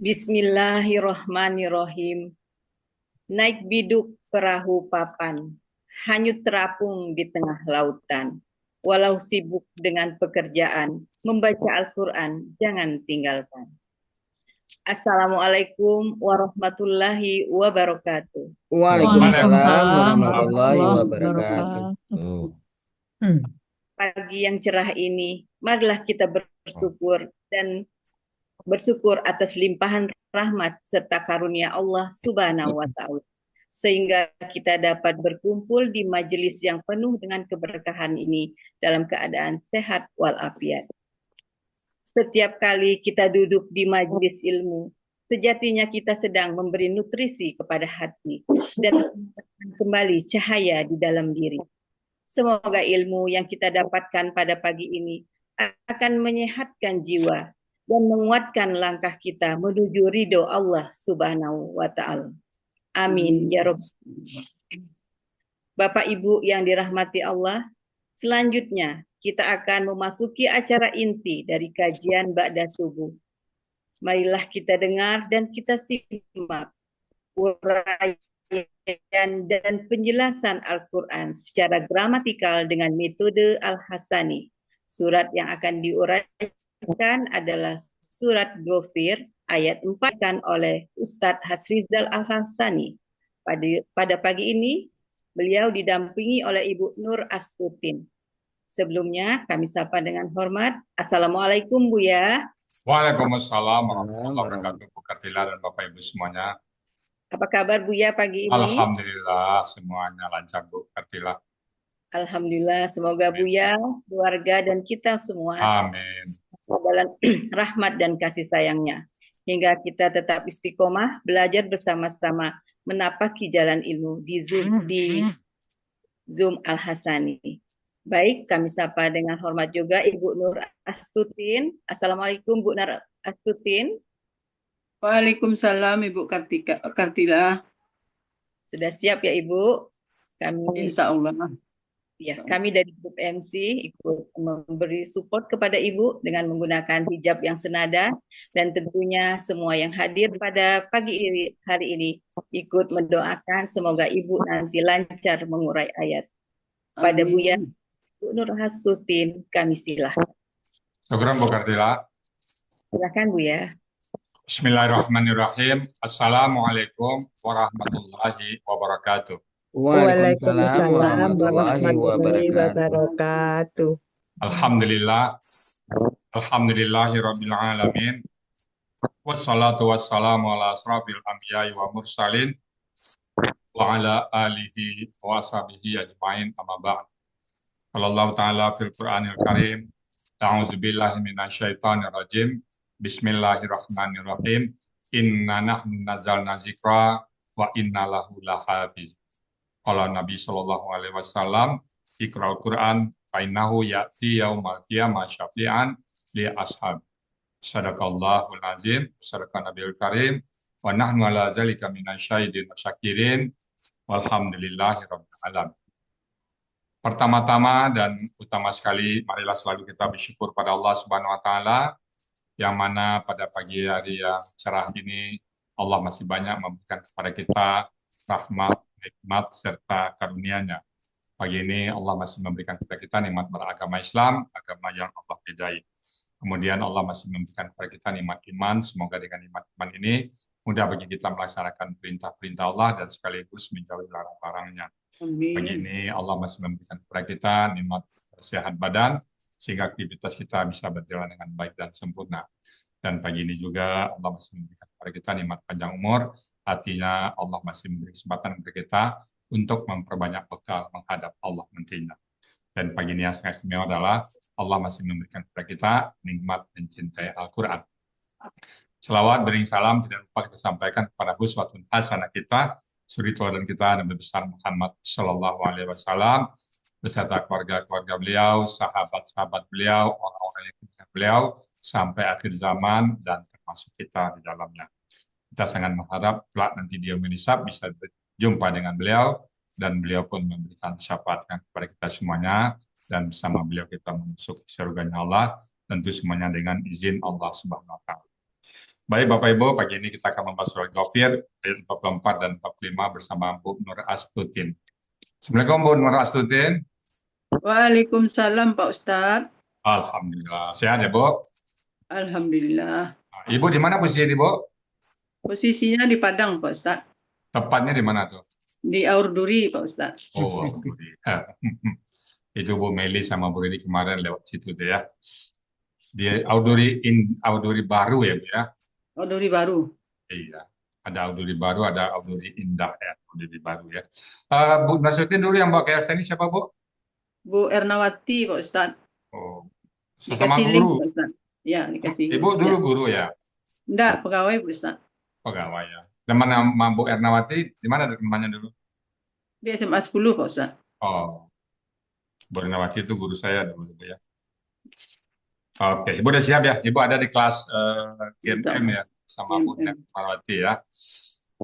Bismillahirrohmanirrohim. Naik biduk perahu papan, hanyut terapung di tengah lautan. Walau sibuk dengan pekerjaan, membaca Al-Quran jangan tinggalkan. Assalamualaikum warahmatullahi wabarakatuh. Waalaikumsalam Waalaikumsalam warahmatullahi warahmatullahi wabarakatuh. wabarakatuh. Pagi yang cerah ini, marilah kita bersyukur atas limpahan rahmat serta karunia Allah Subhanahu wa Ta'ala, sehingga kita dapat berkumpul di majelis yang penuh dengan keberkahan ini dalam keadaan sehat walafiat. Setiap kali kita duduk di majelis ilmu, sejatinya kita sedang memberi nutrisi kepada hati dan kembali cahaya di dalam diri. Semoga ilmu yang kita dapatkan pada pagi ini akan menyehatkan jiwa dan menguatkan langkah kita menuju ridho Allah Subhanahu wa Ta'ala. Amin ya Rabb. Bapak Ibu yang dirahmati Allah, selanjutnya kita akan memasuki acara inti dari kajian Ba'da Subuh. Marilah kita dengar dan kita simak uraian dan penjelasan Al-Quran secara gramatikal dengan metode Al-Hasani. Surat yang akan diuraikan adalah surat Ghafir ayat 4 oleh Ustadz Hasrizal Al-Hasani. Pada pagi ini, beliau didampingi oleh Ibu Nur Astutin. Sebelumnya kami sapa dengan hormat. Assalamualaikum Buya. Waalaikumsalam warahmatullahi wabarakatuh. Bu Kartila dan Bapak Ibu semuanya. Apa kabar Buya pagi ini? Alhamdulillah semuanya lancar Bu Kartila. Alhamdulillah, semoga Buya, keluarga dan kita semua Amin. dalam rahmat dan kasih sayangnya. Hingga kita tetap istiqomah, belajar bersama-sama, menapaki jalan ilmu di Zoom Al-Hasani. Baik, kami sapa dengan hormat juga Ibu Nur Astutin. Assalamualaikum Bu Nur Astutin. Waalaikumsalam Ibu Kartila. Sudah siap ya Ibu? Kami Insya Allah. Ya, kami dari grup MC ikut memberi support kepada Ibu dengan menggunakan hijab yang senada, dan tentunya semua yang hadir pada pagi hari ini ikut mendoakan semoga Ibu nanti lancar mengurai ayat. Pada Buya Bu Nur Hastutin, kami silahkan. Syukran Bu Kartila. Silakan Buya. Bismillahirrahmanirrahim. Assalamualaikum warahmatullahi wabarakatuh. Waalaikumsalam warahmatullahi wabarakatuh. Alhamdulillah. Alhamdulillahi rabbil alamin. Wassalatu wassalamu ala asrafil anbiya'i wa mursalin wa ala alihi wa ashabihi ajma'in amma ba'd. Allah Ta'ala fil Qur'anil Karim. A'udzubillahi minasyaitonir rajim. Bismillahirrahmanirrahim. Inna nahnu nazzalna dzikra wa inna lahu lahafiz. Qala Nabi sallallahu alaihi wasallam, Iqra'ul Qur'an fa innahu ya'ti yaumal qiyamah syafi'an li ashab. Sadaqallahul azim, sadaqan Nabiyul Karim, wa nahnu ala zalika minasyahidin wa syakirin, walhamdulillahi rabbil alamin. Pertama-tama dan utama sekali, marilah selalu kita bersyukur pada Allah Subhanahu wa Ta'ala, yang mana pada pagi hari yang cerah ini Allah masih banyak memberikan kepada kita rahmat, nikmat, serta karunia-Nya. Pagi ini Allah masih memberikan kepada kita nikmat beragama Islam, agama yang Allah ridai. Kemudian Allah masih memberikan kepada kita nikmat iman, semoga dengan nikmat iman ini mudah bagi kita melaksanakan perintah-perintah Allah dan sekaligus menjauhi larang-larangnya. Pagi ini Allah masih memberikan kepada kita nikmat sehat badan, sehingga aktivitas kita bisa berjalan dengan baik dan sempurna. Dan pagi ini juga Allah masih memberikan kepada kita nikmat panjang umur, artinya Allah masih memberi kesempatan kepada kita untuk memperbanyak bekal menghadap Allah nantinya. Dan pagi ini yang sangat istimewa adalah Allah masih memberikan kepada kita nikmat mencintai Al-Quran. Selawat bering salam tidak lupa kita sampaikan kepada uswatun hasanah kita, suri teladan kita Nabi besar Muhammad Sallallahu Alaihi Wasallam beserta keluarga-keluarga beliau, sahabat-sahabat beliau, orang-orang yang mencintai beliau sampai akhir zaman dan termasuk kita di dalamnya. Kita sangat mengharap kelak nanti di yaumil hisab bisa berjumpa dengan beliau dan beliau pun memberikan syafaat kepada kita semuanya, dan bersama beliau kita masuk surganya Allah, tentu semuanya dengan izin Allah Subhanahu wa Ta'ala. Baik Bapak Ibu, pagi ini kita akan membahas surah Ghafir ayat 44 dan 45 bersama Bu Nur Astutin. Assalamualaikum Bu Nur Astutin. Waalaikumsalam Pak Ustadz. Alhamdulillah. Sehat ya Bu? Alhamdulillah. Ibu di mana posisi ini Bu? Posisinya di Padang Pak Ustadz. Tepatnya di mana tuh? Di Aurduri Pak Ustadz. Oh, Auduri. Itu Bu Meli sama Bu Riri kemarin lewat situ tuh ya. Di Auduri baru ya Bu ya? Aurduri baru. Iya. Ada Auduri baru, ada Auduri Indah ya. Auduri baru ya. Bu Nasutin dulu yang bawa ke ini siapa Bu? Bu Ernawati Pak Ustadz. Oh, sesama Dikasih link guru. Pak Ustadz. Ya, dikasih. Ibu dulu Ya. guru ya? Enggak, pegawai Pak Ustadz. Pegawai ya. Teman sama Bu Ernawati, di mana temannya dulu? Di SMA 10 Pak Ustadz. Oh, Bu Ernawati itu guru saya dulu ya. Oke, Ibu udah siap ya? Ibu ada di kelas GMM ya, sama Bu GMM. Ernawati ya.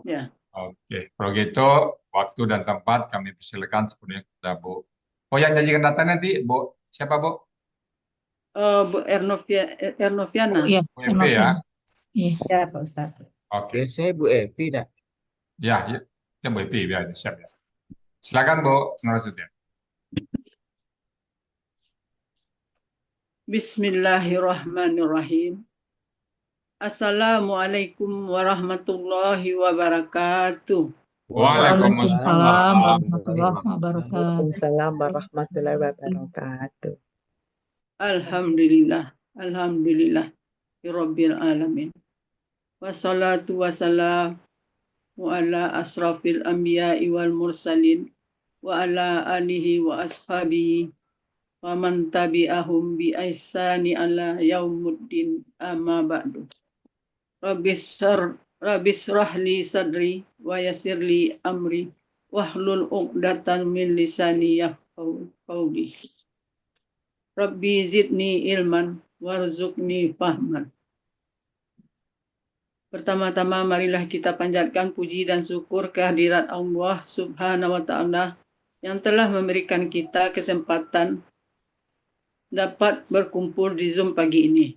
Ya. Oke, kalau gitu waktu dan tempat kami persilakan sepenuhnya kepada Bu. Oh, yang janjikan datang nanti Bu siapa Bu? Bu Ernoviana. Iya, Bu Evi ya. Iya. Ya Pak Ustadz. Oke, Biasanya Bu Evi dah. ya, Bu Evi ya, siap ya. Silakan Bu Narasution. Bismillahirrahmanirrahim. Assalamualaikum warahmatullahi wabarakatuh. Waalaikumsalam warahmatullahi wabarakatuh. Waalaikumsalam warahmatullahi wabarakatuh. Alhamdulillah, alhamdulillah, rabbil alamin. Wassalatu wassalamu ala asrafil anbiya'i wal mursalin wa ala alihi wa ashabihi wa man tabi'ahum bi ihsani ala yaumuddin amma ba'du. Rabbis rahli sadri wa yassirli amri wahlul 'uqdatan min lisani yafqahu qawli. Rabbi zidni ilman warzuqni fahman. Pertama-tama marilah kita panjatkan puji dan syukur kehadirat Allah Subhanahu wa Ta'ala yang telah memberikan kita kesempatan dapat berkumpul di Zoom pagi ini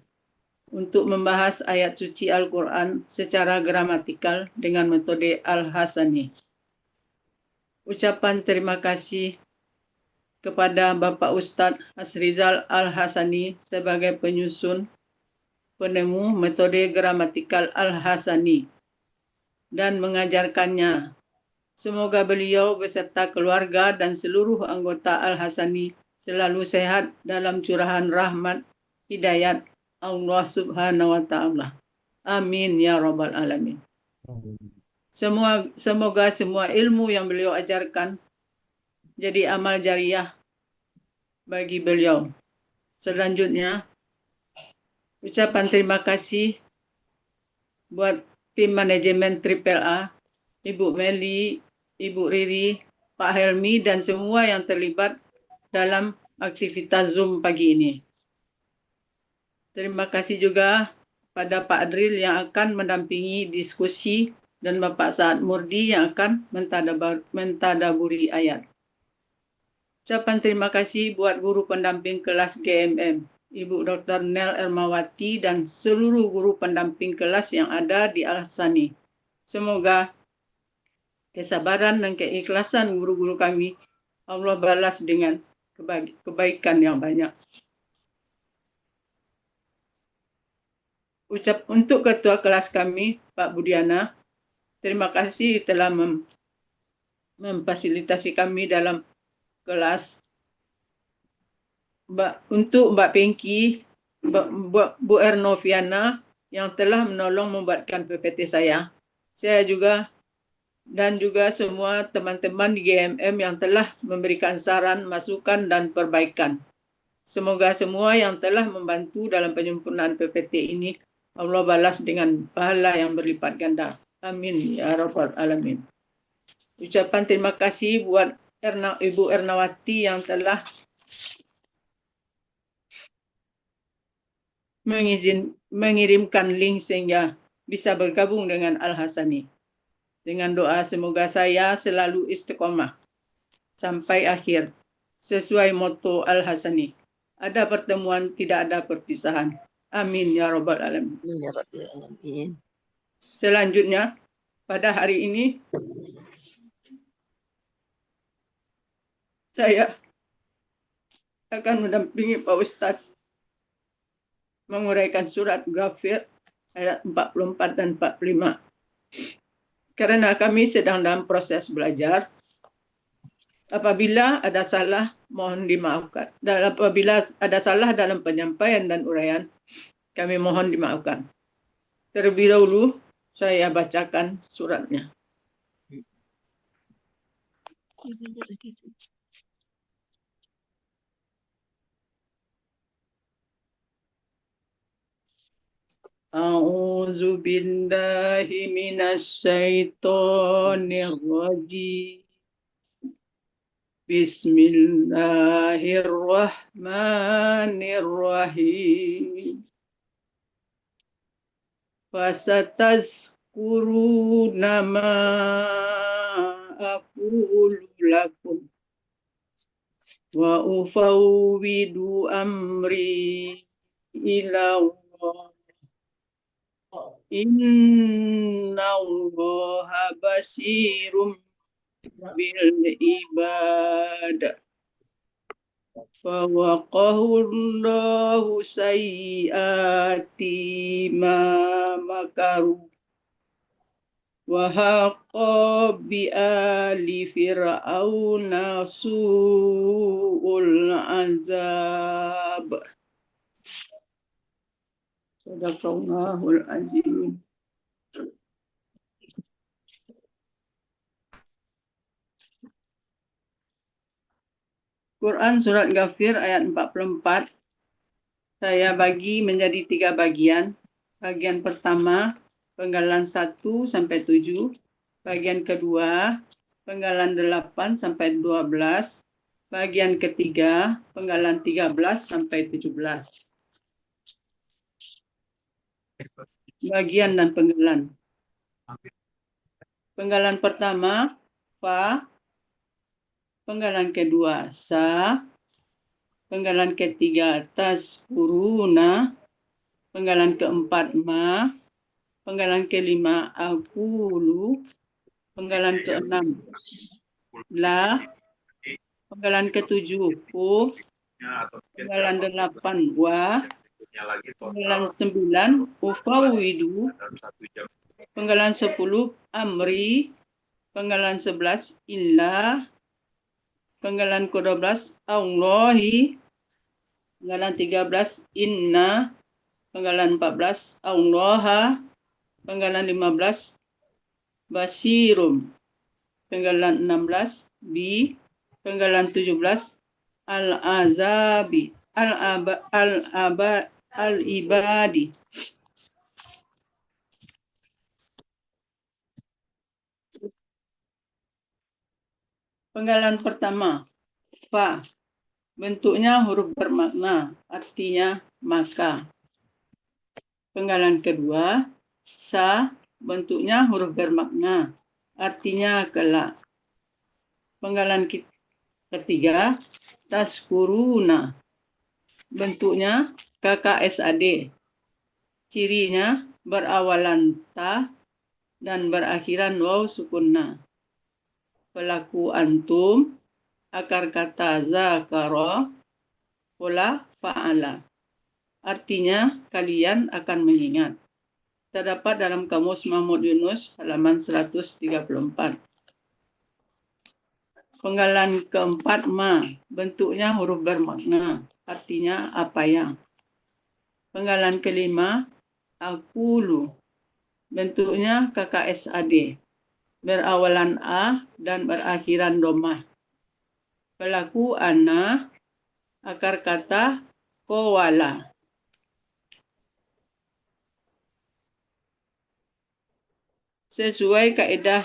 untuk membahas ayat suci Al-Quran secara gramatikal dengan metode Al-Hasani. Ucapan terima kasih kepada Bapak Ustadz Hasrizal Al-Hasani sebagai penyusun penemu metode gramatikal Al-Hasani dan mengajarkannya. Semoga beliau beserta keluarga dan seluruh anggota Al-Hasani selalu sehat dalam curahan rahmat hidayat Allah Subhanahu wa Ta'ala. Amin ya rabbal alamin. Semoga semua ilmu yang beliau ajarkan jadi amal jariah bagi beliau. Selanjutnya, ucapan terima kasih buat tim manajemen Triple A, Ibu Meli, Ibu Riri, Pak Helmi, dan semua yang terlibat dalam aktivitas Zoom pagi ini. Terima kasih juga pada Pak Adril yang akan mendampingi diskusi dan Bapak Saad Murdi yang akan mentadaburi ayat. Ucapan terima kasih buat guru pendamping kelas GMM, Ibu Dr. Nel Ermawati dan seluruh guru pendamping kelas yang ada di Al-Hasani. Semoga kesabaran dan keikhlasan guru-guru kami Allah balas dengan kebaikan yang banyak. Untuk ketua kelas kami, Pak Budiana, terima kasih telah memfasilitasi kami dalam kelas. Untuk Mbak Pengki, Bu Ernoviana yang telah menolong membuatkan PPT saya juga dan juga semua teman-teman di GMM yang telah memberikan saran, masukan dan perbaikan. Semoga semua yang telah membantu dalam penyempurnaan PPT ini Allah balas dengan pahala yang berlipat ganda. Amin ya rabbal alamin. Ucapan terima kasih buat Ibu Ernawati yang telah mengirimkan link sehingga bisa bergabung dengan Al-Hasani. Dengan doa semoga saya selalu istiqomah sampai akhir sesuai moto Al-Hasani. Ada pertemuan, tidak ada perpisahan. Amin ya rabbal alamin. Ya Rabbil Alamin. Selanjutnya, pada hari ini saya akan mendampingi Pak Ustadz menguraikan surat Ghafir ayat 44 dan 45. Karena kami sedang dalam proses belajar, apabila ada salah mohon dimaafkan. Dan apabila ada salah dalam penyampaian dan uraian, kami mohon dimaafkan. Terlebih dahulu saya bacakan suratnya. A'udzu billahi minasyaitonir rajim. Bismillahirrahmanirrahim. Fasatazkuruna ma aqulu lakum wa ufawwidu amri ila Allah. Innallaha basirum bil ibad. Fawaqahullahu sayyiati ma makaru. Wa haqqa bi ali fir'auna su'ul azab. Sadaqallahul azim. Quran Surat Ghafir ayat 44 saya bagi menjadi 3 bagian. Bagian pertama, penggalan 1 sampai 7. Bagian kedua, penggalan 8 sampai 12. Bagian ketiga, penggalan 13 sampai 17. Bagian dan penggalan. Penggalan pertama, fa. Penggalan kedua, sa. Penggalan ketiga, tazkuruna. Penggalan keempat, ma. Penggalan kelima, aqulu. Penggalan keenam, la. Penggalan ketujuh, fu. Penggalan 8, wa. Penggalan 9, ufawwidu. Penggalan 10, amri. Penggalan 11, illa. Penggalan ke-12, Allahi. Penggalan 13, inna. Penggalan 14, Allaha. Penggalan 15, basirum. Penggalan 16, bi. Penggalan 17, al-azabi. Al-ibadi. Penggalan pertama, fa. Bentuknya huruf bermakna, artinya maka. Penggalan kedua, sa. Bentuknya huruf bermakna, artinya kelak. Penggalan ketiga, tazkuruna. Bentuknya KKSAD. Cirinya berawalan ta dan berakhiran waw sukunna. Pelaku antum, akar kata zakara, pola fa'ala. Artinya kalian akan mengingat. Terdapat dalam Kamus Mahmud Yunus halaman 134. Penggalan keempat, ma. Bentuknya huruf bermakna, artinya apa yang. Penggalan kelima, aqulu. Bentuknya KKSAD. Berawalan a dan berakhiran domah. Pelaku ana, akar kata qawala. Sesuai kaedah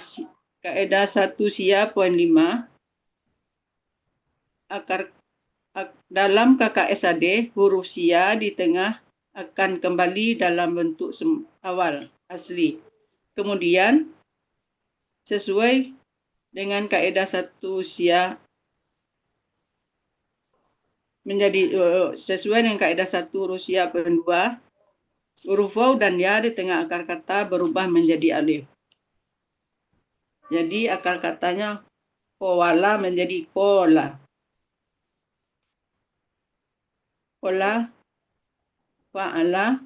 1 Sia poin 5, dalam KKSAD huruf sia di tengah akan kembali dalam bentuk awal asli. Kemudian sesuai dengan kaedah 1 Sia menjadi sesuai dengan kaidah 1 huruf ya pendua, huruf waw dan ya di tengah akar kata berubah menjadi alif. Jadi akar katanya qawala menjadi qola. Qola, fa'ala,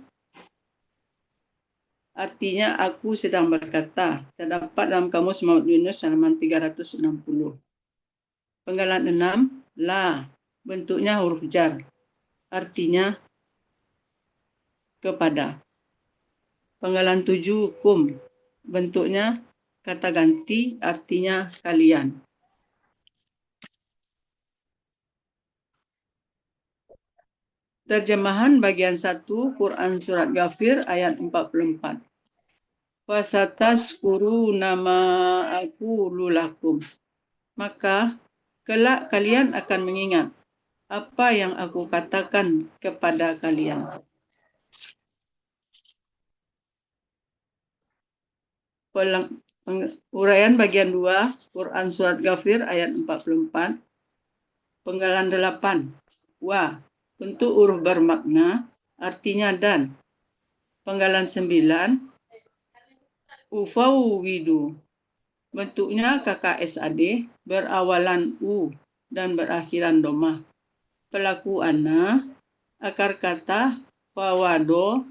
artinya aku sedang berkata. Terdapat dalam kamus Muhammad Yunus halaman 360. Penggalan 6, la, bentuknya huruf jar, artinya kepada. Penggalan 7, kum, bentuknya kata ganti, artinya kalian. Terjemahan bagian 1 Quran Surat Ghafir ayat 44. Fasataskuru nama aku lulakum. Maka kelak kalian akan mengingat apa yang aku katakan kepada kalian. Uraian bagian 2 Quran Surat Ghafir ayat 44. Penggalan 8. Wa, untuk huruf bermakna, artinya dan. Penggalan 9. Ufawwidu, bentuknya KKSAD, berawalan U dan berakhiran domah. Pelaku ana, akar kata fawado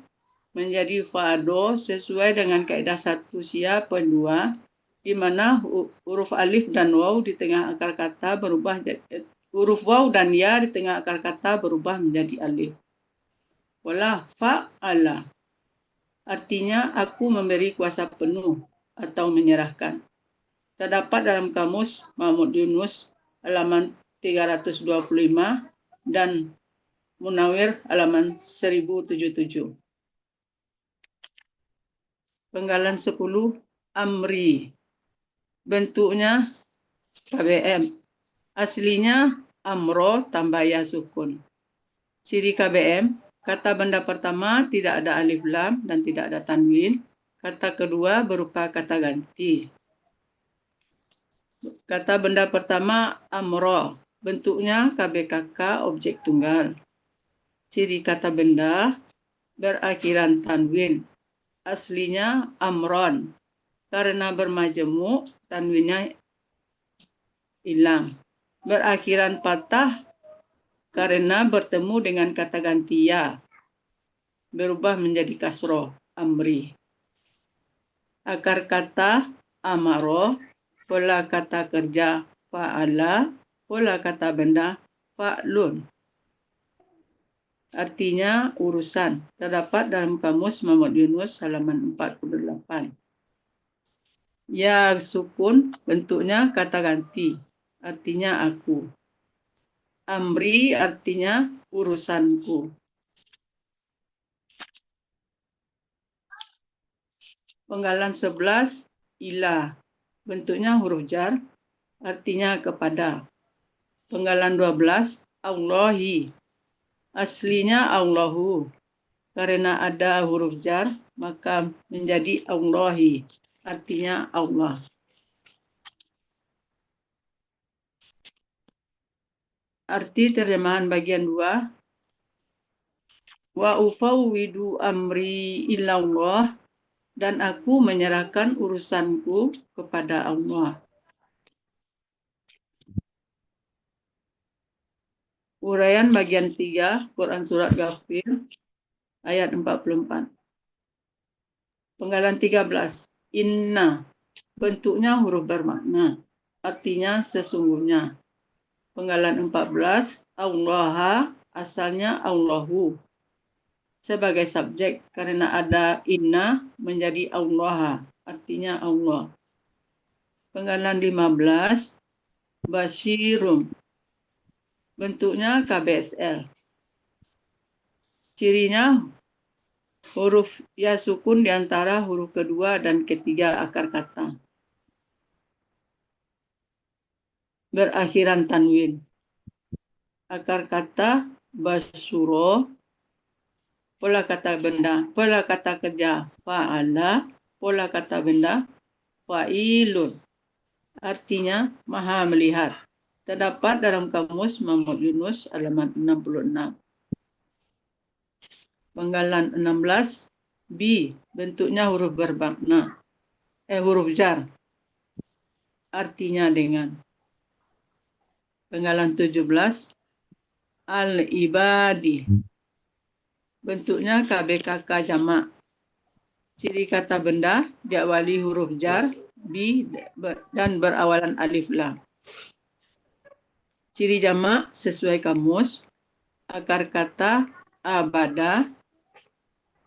menjadi fado sesuai dengan kaidah 1 sia pendua, di mana huruf alif dan waw di tengah akar kata berubah huruf waw dan ya di tengah akar kata berubah menjadi alif. Wala fa'ala, artinya aku memberi kuasa penuh atau menyerahkan. Terdapat dalam kamus Muhammad Yunus halaman 325 dan Munawir halaman 1077. Penggalan 10, amri, bentuknya KBM. Aslinya amro tambah ya sukun. Ciri KBM, kata benda pertama tidak ada alif lam dan tidak ada tanwin. Kata kedua berupa kata ganti. Kata benda pertama amro, bentuknya KBKK objek tunggal. Ciri kata benda berakhiran tanwin. Aslinya amron. Karena bermajemuk, tanwinnya hilang. Berakhiran patah karena bertemu dengan kata ganti ya, berubah menjadi kasroh, amri. Akar kata amaro, pola kata kerja fa'ala, pola kata benda fa'lun. Artinya urusan. Terdapat dalam kamus Muhammad Yunus halaman 48. Ya sukun, bentuknya kata ganti, artinya aku. Amri artinya urusanku. Penggalan 11, ila, bentuknya huruf jar, artinya kepada. Penggalan 12, Allahi, aslinya Allahu. Karena ada huruf jar, maka menjadi Allahi, artinya Allah. Arti terjemahan bagian 2. Wa ufawwidu amri ilallah, dan aku menyerahkan urusanku kepada Allah. Uraian bagian 3 Quran Surat Ghafir ayat 44. Penggalan 13. Inna, bentuknya huruf bermakna, artinya sesungguhnya. Penggalan 14, Allah, asalnya Allahu. Sebagai subjek, karena ada inna menjadi Allah, artinya Allah. Penggalan 15, Basyirum, bentuknya KBSL. Cirinya huruf ya sukun di antara huruf kedua dan ketiga akar kata. Berakhiran tanwin. Akar kata basuro, pola kata benda, pola kata kerja fa'ala, pola kata benda fa'ilun. Artinya maha melihat. Terdapat dalam kamus Muhammad Yunus halaman 66. Penggalan 16. B. Bentuknya huruf bermakna. Huruf jar. Artinya dengan. Penggalan 17. Al-ibadi. Bentuknya KBKK jamak. Ciri kata benda diawali huruf jar, B, dan berawalan alif lam. Ciri jamak sesuai kamus. Akar kata abada.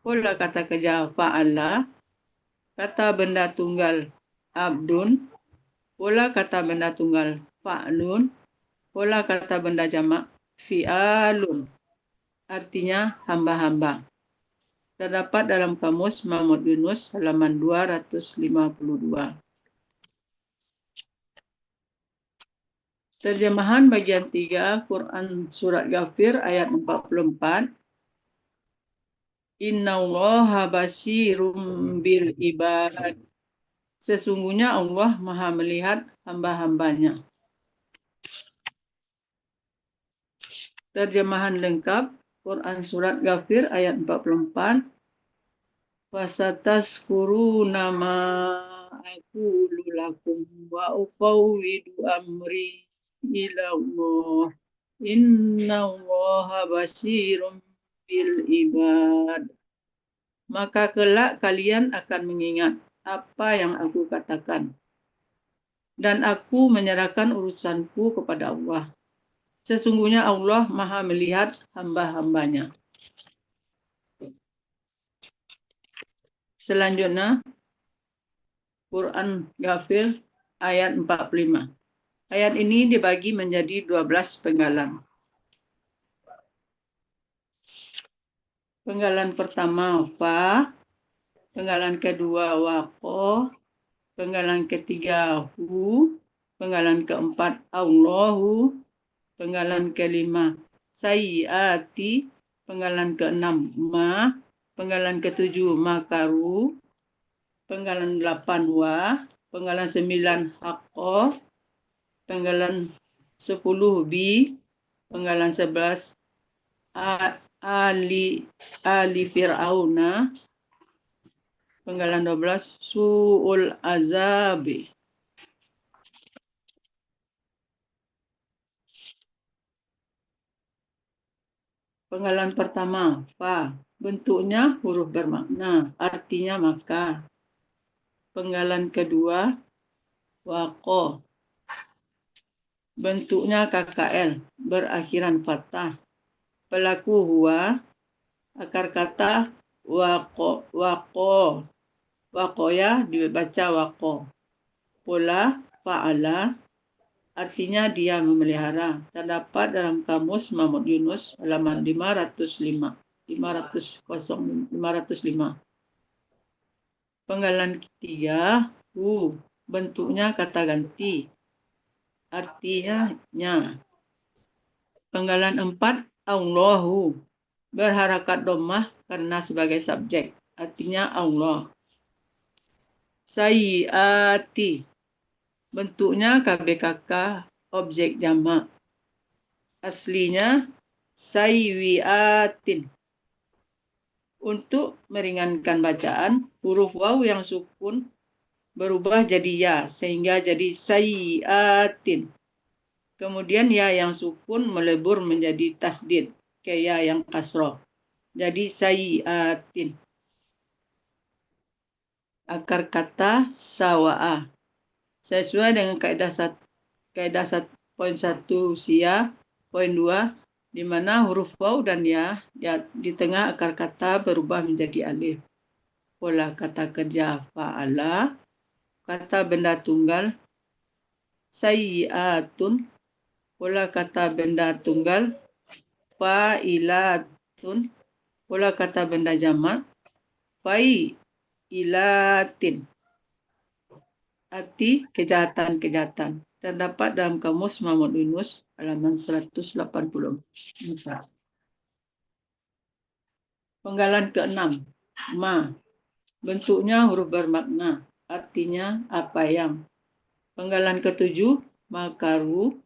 Pola kata kerja fa'ala. Kata benda tunggal abdun. Pola kata benda tunggal fa'lun. Pola kata benda jamak fi'alun. Artinya hamba-hamba. Terdapat dalam kamus Muhammad Yunus halaman 252. Terjemahan bagian 3 Quran Surat Ghafir ayat 44. Innallaha basirum bil ibad. Sesungguhnya Allah Maha melihat hamba-hambanya. Terjemahan lengkap Quran Surat Ghafir ayat 44. Fasatazkuruna ma aqulu lakum wa ufawwidu amri ila Allah. Innallaha basirum bil ibad. Maka kelak kalian akan mengingat apa yang aku katakan. Dan aku menyerahkan urusanku kepada Allah. Sesungguhnya Allah Maha melihat hamba-hambanya. Selanjutnya, Quran Ghafir ayat 45. Ayat ini dibagi menjadi 12 penggalan. Penggalan pertama fa, penggalan kedua waqo, penggalan ketiga hu, penggalan keempat Allahu, penggalan kelima sayyiati, penggalan keenam ma, penggalan ketujuh makaru, penggalan 8 wa, penggalan 9 haqqo, penggalan 10 bi, penggalan 11 ali fir'auna, penggalan 12 su'ul azabi. Penggalan pertama, fa. Bentuknya huruf bermakna, artinya maka. Penggalan kedua, waqo. Bentuknya KKL, berakhiran fathah. Pelaku huwa, akar kata waqo. Waqoya dibaca waqo. Pola fa'ala, artinya dia memelihara. Terdapat dalam kamus Muhammad Yunus halaman 505. Penggalan ketiga, hu. Bentuknya kata ganti. Artinya nya. Penggalan 4, Allahu. Berharakat dhammah karena sebagai subjek. Artinya Allah. Sayyiati. Bentuknya KBKK, objek jamak. Aslinya sayyiatin. Untuk meringankan bacaan, huruf waw yang sukun berubah jadi ya, sehingga jadi sayyiatin. Kemudian ya yang sukun melebur menjadi tasdid, ke ya yang kasroh. Jadi sayyiatin. Akar kata sawa'ah. Sesuai dengan kaidah 1.1 sia, poin 2, di mana huruf waw dan ya di tengah akar kata berubah menjadi alif. Pola kata kerja fa'ala, kata benda tunggal sayyiatun, pola kata benda tunggal fa'ilatun, pola kata benda jamak fa'ilatin. Arti kejahatan-kejahatan. Terdapat dalam kamus Muhammad Yunus halaman 180. Penggalan ke-6, ma. Bentuknya huruf bermakna, artinya apa yang. Penggalan ke-7, makaru.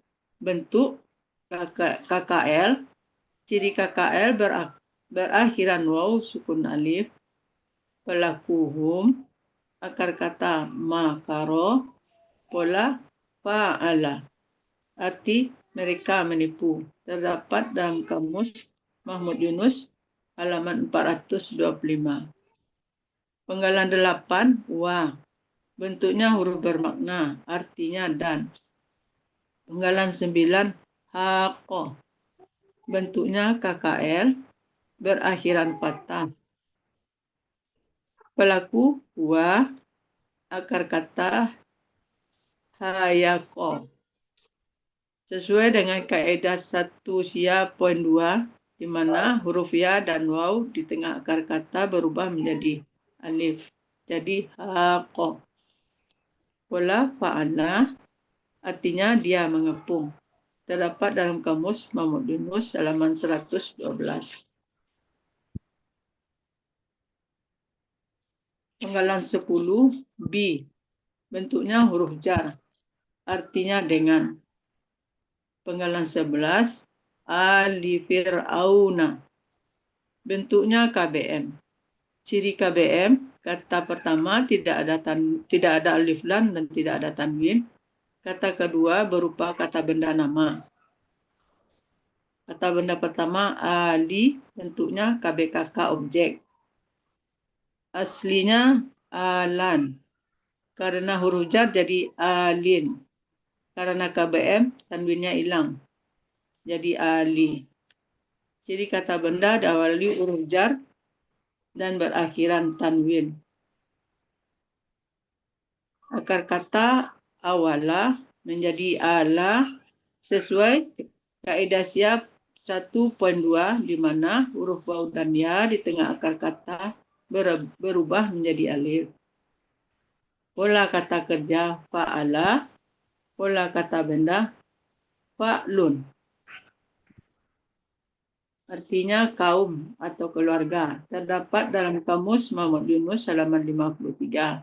bentuk KKL, ciri KKL berakhiran waw sukun alif, pelaku hum, akar kata makaro, pola fa'ala, arti mereka menipu. Terdapat dalam kamus Mahmud Yunus halaman 425. Penggalan 8, wa, bentuknya huruf bermakna, artinya dan. Penggalan 9, haqo, bentuknya KKL, berakhiran fathah. Pelaku wa, akar kata hayako. Sesuai dengan kaidah 1 di mana huruf ya dan waw di tengah akar kata berubah menjadi alif. Jadi haqo. Pola fa'ala artinya dia mengepung. Terdapat dalam kamus Mahmud Yunus halaman 112. Penggalan 10, bi, bentuknya huruf jar, artinya dengan. Penggalan 11, ali fir'auna, bentuknya KBM. Ciri KBM, kata pertama tidak ada alif lam dan tidak ada tanwin. Kata kedua berupa kata benda nama. Kata benda pertama ali, bentuknya KBKK objek. Aslinya alan. Karena huruf jar jadi alin. Karena KBM tanwinnya hilang. Jadi ali. Jadi kata benda diawali huruf jar dan berakhiran tanwin. Akar kata awala menjadi ala sesuai kaidah siap 1.2 di mana huruf waw dan ya di tengah akar kata berubah menjadi alif. Pola kata kerja fa'ala, pola kata benda fa'lun. Artinya kaum atau keluarga. Terdapat dalam kamus Mahmud Yunus halaman 53.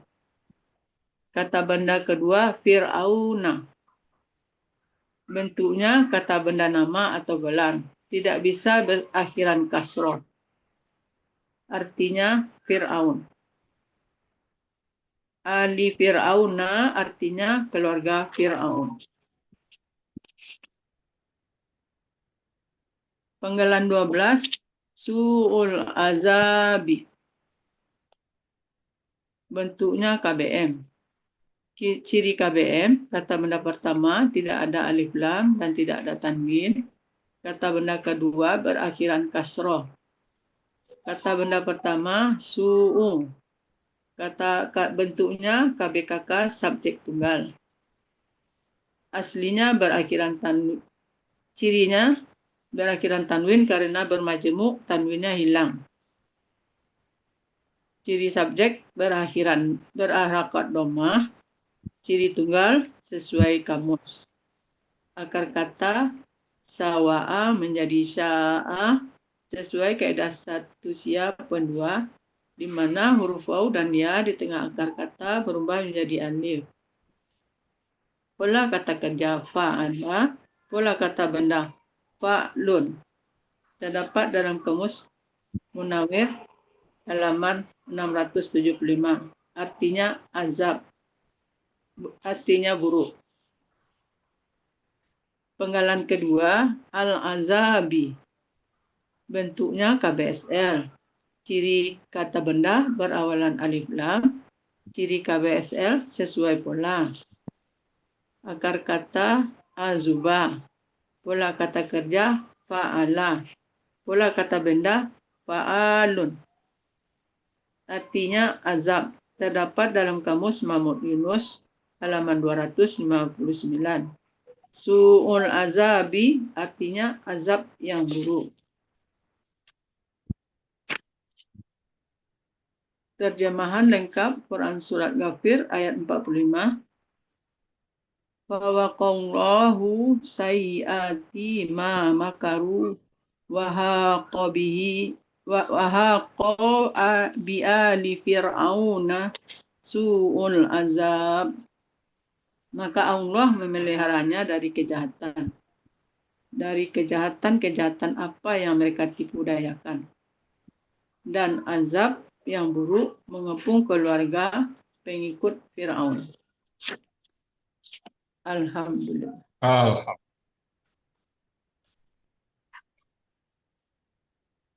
Kata benda kedua fir'auna. Bentuknya kata benda nama atau gelar. Tidak bisa berakhiran kasroh. Artinya Fir'aun. Ali Fir'auna artinya keluarga Fir'aun. Penggalan 12, su'ul azabi. Bentuknya KBM. Ciri KBM, kata benda pertama tidak ada alif lam dan tidak ada tanwin. Kata benda kedua berakhiran kasroh. Kata benda pertama su'u. Bentuknya KBKK subjek tunggal. Aslinya berakhiran tanwin. Cirinya berakhiran tanwin karena bermajemuk, tanwinnya hilang. Ciri subjek berharakat dhammah. Ciri tunggal sesuai kamus. Akar kata sawa'a menjadi sya'a sesuai kaidah 1.2 di mana huruf waw dan ya di tengah akar kata berubah menjadi alif. Pola kata kerja fa'ala, pola kata benda fa'lun. Terdapat dalam kamus Munawir halaman 675. Artinya azab. Artinya buruk. Penggalan kedua al-azabi. Bentuknya KBSL. Ciri kata benda berawalan alif lam. Ciri KBSL sesuai pola. Akar kata azuba. Pola kata kerja fa'ala. Pola kata benda fa'alun. Artinya azab. Terdapat dalam kamus Mahmud Yunus halaman 259. Su'ul azabi artinya azab yang buruk. Terjemahan lengkap Quran Surat Ghafir ayat 45. Fawaqallahu sayyiati ma makaru wa haqa bi ali fir'auna su'ul azab. Maka Allah memeliharanya dari kejahatan dari kejahatan-kejahatan apa yang mereka tipu dayakan. Dan azab yang buruk mengepung keluarga pengikut Firaun. Alhamdulillah.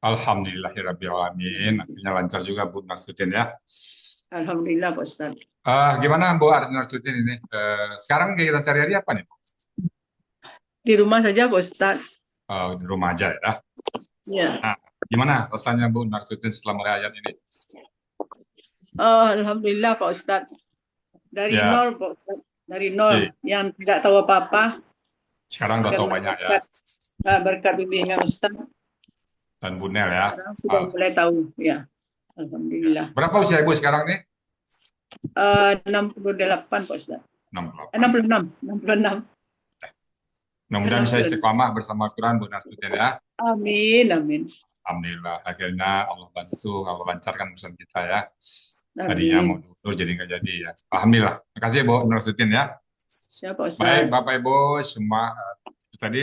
Alhamdulillahirrabbilalamin. Akhirnya lancar juga Bu Narsutin ya. Alhamdulillah Pak Ustaz. Gimana Bu Narsutin ini? Sekarang kegiatan sehari-hari apa nih Bu? Di rumah saja Pak Ustaz. Di rumah aja ya. Ya. Nah, gimana rasanya Bu Narsutin setelah merayakan ini? Alhamdulillah Pak Ustaz. Dari Ya. nol Pak Ustaz. Dari nol. Iya. Yang tidak tahu apa-apa. Sekarang udah tahu banyak ya. Berkat bimbingan Ustaz. Dan Bu Nel ya. Sekarang sudah mulai tahu. Ya. Alhamdulillah. Berapa usia Ibu sekarang nih? 68 Pak Ustaz. 68. 66. Mudah-mudahan bisa istiqomah bersama Quran Bu Narsutin ya. Amin, amin. Alhamdulillah. Akhirnya Allah bantu, Allah lancarkan urusan kita ya. Tadinya mau dulu jadi nggak jadi ya. Alhamdulillah. Terima kasih Bu Narsutin ya. Siapa Ustaz? Baik Bapak Ibu semua, itu tadi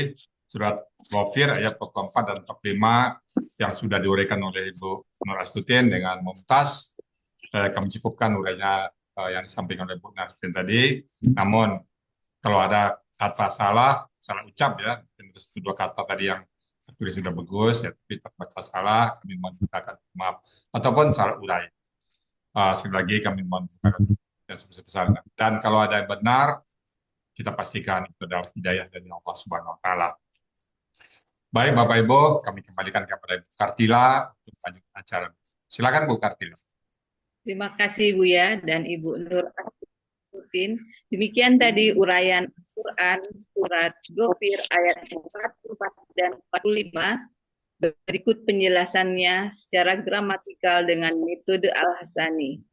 surat Ghafir ayat 4 dan 5 yang sudah diuraikan oleh Ibu Nur Astutin dengan Mumtaz. Kami cukupkan urainya yang disampaikan oleh Bu Narsutin tadi. Namun kalau ada kata salah ucap ya, terus dua kata tadi yang tertulis sudah bagus ya, tapi terbaca salah, kami mohon mintakan maaf ataupun salah urai. Sekali lagi kami mohon yang sebesar-besarnya. Dan kalau ada yang benar, kita pastikan itu adalah hidayah dari Allah Subhanahu wa Ta'ala. Baik Bapak Ibu, kami kembalikan kepada Ibu Kartila untuk melanjutkan acara. Silakan Bu Kartila. Terima kasih Bu ya dan Ibu Nur Astutin. Demikian tadi uraian Al-Quran surat Ghafir ayat 44 dan 45. Berikut penjelasannya secara gramatikal dengan metode Al-Hasani.